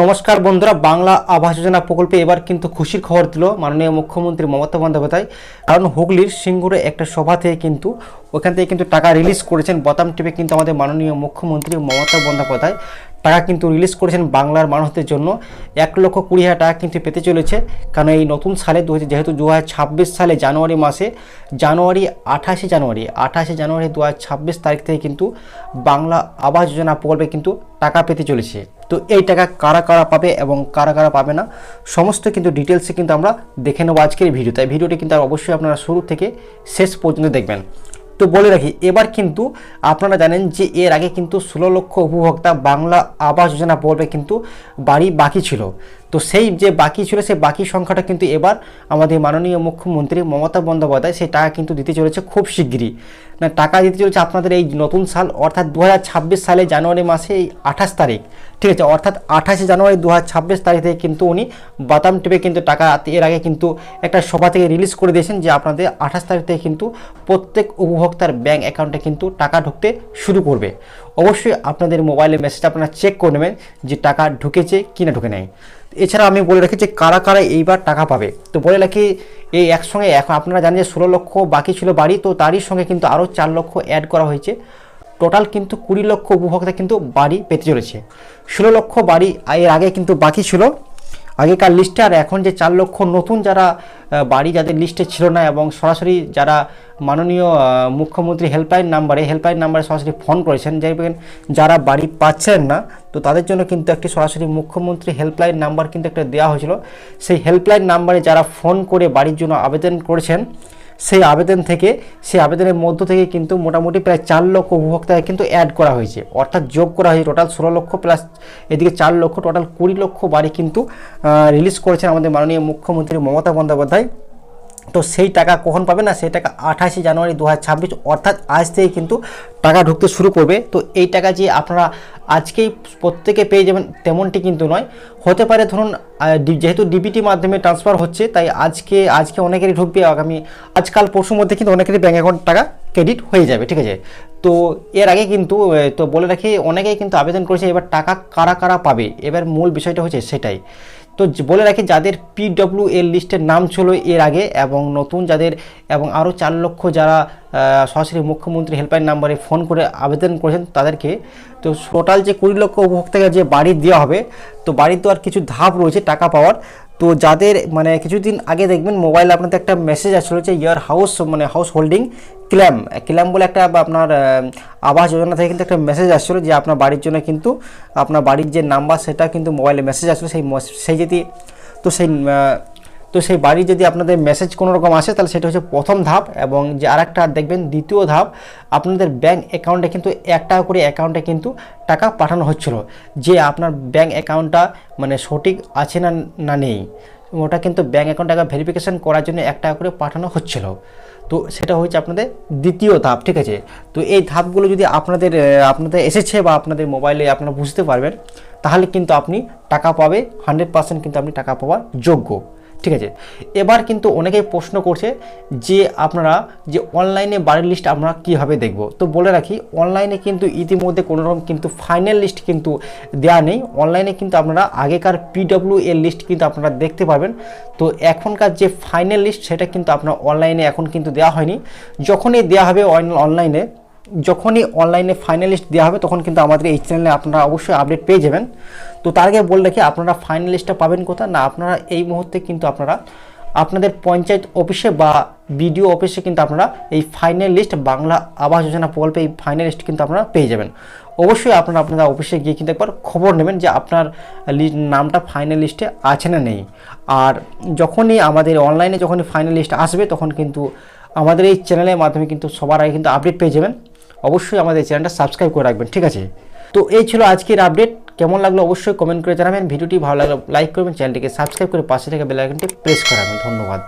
নমস্কার বন্ধুরা, বাংলা আবাস যোজনা প্রকল্পে এবার কিন্তু খুশির খবর দিল মাননীয় মুখ্যমন্ত্রী মমতা বন্দ্যোপাধ্যায়। কারণ হুগলির সিঙ্গুরে একটা সভা থেকে কিন্তু ওখান থেকে কিন্তু টাকা রিলিজ করেছেন। বোতাম টিপে কিন্তু আমাদের মাননীয় মুখ্যমন্ত্রী মমতা বন্দ্যোপাধ্যায় টাকা কিন্তু রিলিজ করেছেন বাংলার মানুষদের জন্য। 1,20,000 টাকা কিন্তু পেতে চলেছে। কারণ এই নতুন সালে যেহেতু 2026 সালে জানুয়ারি মাসে 28 জানুয়ারি 2026 তারিখ থেকে কিন্তু বাংলা আবাস যোজনা প্রকল্পে কিন্তু টাকা পেতে চলেছে। তো এই টাকা কারা কারা পাবে এবং কারা কারা পাবে না সমস্ত কিন্তু ডিটেলসে কিন্তু আমরা দেখে নেবো আজকের ভিডিও। তাই ভিডিওটি কিন্তু অবশ্যই আপনারা শুরু থেকে শেষ পর্যন্ত দেখবেন। তো বলে রাখি, এবার কিন্তু আপনারা জানেন যে এর আগে কিন্তু 16 লক্ষ উপভোক্তা বাংলা আবাস যোজনা প্রকল্পে কিন্তু বাড়ি বাকি ছিল। তো সেই যে বাকি ছিল সেই বাকি সংখ্যাটা কিন্তু এবার আমাদের মাননীয় মুখ্যমন্ত্রী মমতা বন্দ্যোপাধ্যায় সেই টাকা কিন্তু দিতে চলেছে খুব শিগগিরই। না, টাকা দিতে চলেছে আপনাদের এই নতুন সাল অর্থাৎ 2026 সালে জানুয়ারি মাসে এই 28 তারিখ, ঠিক আছে, অর্থাৎ 28 জানুয়ারি 2026 তারিখ থেকে কিন্তু উনি বাতাম টিপে কিন্তু টাকা এর আগে কিন্তু একটা সভা থেকে রিলিজ করে দিয়েছেন যে আপনাদের 28 তারিখ থেকে কিন্তু প্রত্যেক উপভোক্তার ব্যাঙ্ক অ্যাকাউন্টে কিন্তু টাকা ঢুকতে শুরু করবে। অবশ্যই আপনাদের মোবাইলে মেসেজ আপনারা চেক করে নেবেন যে টাকা ঢুকেছে কি না ঢুকে নেয়। এছাড়া আমি বলে রাখি যে কারা কারা এইবার টাকা পাবে। তো বলে রাখি এই একসঙ্গে এখন আপনারা জানেন যে 16 লক্ষ বাকি ছিল বাড়ি, তো তারই সঙ্গে কিন্তু আরও 4 লক্ষ অ্যাড করা হয়েছে। টোটাল কিন্তু 20 লক্ষ উপভোক্তা কিন্তু বাড়ি পেতে চলেছে। 16 লক্ষ বাড়ি এর আগে কিন্তু বাকি ছিল আগেকার লিস্টে, আর এখন যে 4 লক্ষ নতুন যারা বাড়ি যাদের লিস্টে ছিল না এবং সরাসরি যারা মাননীয় মুখ্যমন্ত্রী হেল্পলাইন নাম্বারে সরাসরি ফোন করেছেন যারা বাড়ি পাচ্ছেন না, তো তাদের জন্য কিন্তু একটি সরাসরি মুখ্যমন্ত্রী হেল্পলাইন নাম্বার কিন্তু একটা দেওয়া হয়েছিল। সেই হেল্পলাইন নাম্বারে যারা ফোন করে বাড়ির জন্য আবেদন করেছেন সেই আবেদনের মধ্য থেকে কিন্তু মোটামুটি প্রায় 4 লক্ষ উপভোক্তাকে কিন্তু অ্যাড করা হয়েছে, অর্থাৎ যোগ করা হয়েছে। টোটাল 16 লক্ষ প্লাস এদিকে 4 লক্ষ, টোটাল 20 লক্ষ বাড়ি কিন্তু রিলিজ করেছেন আমাদের মাননীয় মুখ্যমন্ত্রী মমতা বন্দ্যোপাধ্যায়। তো সেই টাকা কখন পাবে না, সেই টাকা 28 জানুয়ারি 2026 অর্থাৎ আজ থেকে কিন্তু টাকা ঢুকতে শুরু করবে। তো এই টাকা যে আপনারা আজকেই প্রত্যেকে পেয়ে যাবেন তেমনটি কিন্তু নয়, হতে পারে ধরুন যেহেতু ডিবিটি মাধ্যমে ট্রান্সফার হচ্ছে তাই আজকে অনেকেরই ঢুকবে, আজকাল পরশুর মধ্যে কিন্তু অনেকেরই ব্যাঙ্ক অ্যাকাউন্ট টাকা ক্রেডিট হয়ে যাবে, ঠিক আছে। তো এর আগে কিন্তু তো বলে রাখি অনেকেই কিন্তু আবেদন করেছে, এবার টাকা কারা কারা পাবে এবার মূল বিষয়টা হচ্ছে সেটাই। তো বলে রাখি যাদের PWL লিস্টের নাম ছিল এর আগে এবং নতুন যাদের এবং আরও 4 লক্ষ যারা সরাসরি মুখ্যমন্ত্রী হেল্পলাইন নাম্বারে ফোন করে আবেদন করেছেন তাদেরকে, তো টোটাল যে 20 লক্ষ উপভোক্তাকে যে বাড়ি দেওয়া হবে, তো বাড়ি দেওয়ার কিছু ধাপ রয়েছে টাকা পাওয়ার। তো যাদের মানে কিছুদিন আগে দেখবেন মোবাইলে আপনাদের একটা মেসেজ আসলো যে ইয়ার হাউস হোল্ডিং ক্ল্যাম বলে একটা আপনার আবাস যোজনা থেকে কিন্তু একটা মেসেজ আসছিলো যে আপনার বাড়ির জন্য কিন্তু আপনার বাড়ির যে নাম্বার সেটা কিন্তু মোবাইলে মেসেজ আসলো। সেই বাড়ির যদি আপনাদের মেসেজ কোনো রকম আসে তাহলে সেটা হচ্ছে প্রথম ধাপ, এবং যে আরেকটা দেখবেন দ্বিতীয় ধাপ আপনাদের ব্যাঙ্ক অ্যাকাউন্টে কিন্তু 1 টাকা করে অ্যাকাউন্টে কিন্তু টাকা পাঠানো হচ্ছিল। যে আপনার ব্যাঙ্ক অ্যাকাউন্টটা মানে সঠিক আছে না নেই ওটা কিন্তু ব্যাঙ্ক অ্যাকাউন্ট টাকা ভেরিফিকেশন করার জন্য 1 টাকা করে পাঠানো হচ্ছিল। তো সেটা হচ্ছে আপনাদের দ্বিতীয় ধাপ, ঠিক আছে। তো এই ধাপগুলো যদি আপনাদের এসেছে বা আপনাদের মোবাইলে আপনারা বুঝতে পারবেন তাহলে কিন্তু আপনি টাকা পাবে 100% কিন্তু আপনি টাকা পাওয়ার যোগ্য, ঠিক আছে। এবার কিন্তু অনেকেই প্রশ্ন করছে যে আপনারা যে অনলাইনে বাড়ির লিস্ট আমরা কীভাবে দেখব। তো বলে রাখি অনলাইনে কিন্তু ইতিমধ্যে কোনোরকম কিন্তু ফাইনাল লিস্ট কিন্তু দেওয়া নেই। অনলাইনে কিন্তু আপনারা আগেকার PWL লিস্ট কিন্তু আপনারা দেখতে পাবেন। তো এখনকার যে ফাইনাল লিস্ট সেটা কিন্তু আপনার অনলাইনে এখন কিন্তু দেওয়া হয়নি। যখনই দেওয়া হবে অনলাইনে ফাইনালিস্ট দেওয়া হবে তখন কিন্তু আমাদের এই চ্যানেলে আপনারা অবশ্যই আপডেট পেয়ে যাবেন। তো তার আগে বলে রাখি আপনারা ফাইনালিস্টটা পাবেন কোথায় না, আপনারা এই মুহূর্তে কিন্তু আপনারা আপনাদের পঞ্চায়েত অফিসে বা BDO অফিসে কিন্তু আপনারা এই ফাইনাল লিস্ট বাংলা আবাস যোজনা প্রকল্পে এই ফাইনাল লিস্ট কিন্তু আপনারা পেয়ে যাবেন। অবশ্যই আপনারা অফিসে গিয়ে কিন্তু একবার খবর নেবেন যে আপনার নামটা ফাইনাল লিস্টে আছে না নেই। আর যখনই আমাদের অনলাইনে ফাইনাল লিস্ট আসবে তখন কিন্তু আমাদের এই চ্যানেলের মাধ্যমে কিন্তু সবার আগে কিন্তু আপডেট পেয়ে যাবেন। অবশ্যই আমাদের চ্যানেলটা সাবস্ক্রাইব করে রাখবেন, ঠিক আছে। তো এই ছিল আজকের আপডেট। কেমন লাগলো অবশ্যই কমেন্ট করে জানাবেন। ভিডিওটি ভালো লাগলে লাইক করবেন, চ্যানেলটিকে সাবস্ক্রাইব করে পাশে থেকে বেল আইকনটি প্রেস করাবেন। ধন্যবাদ।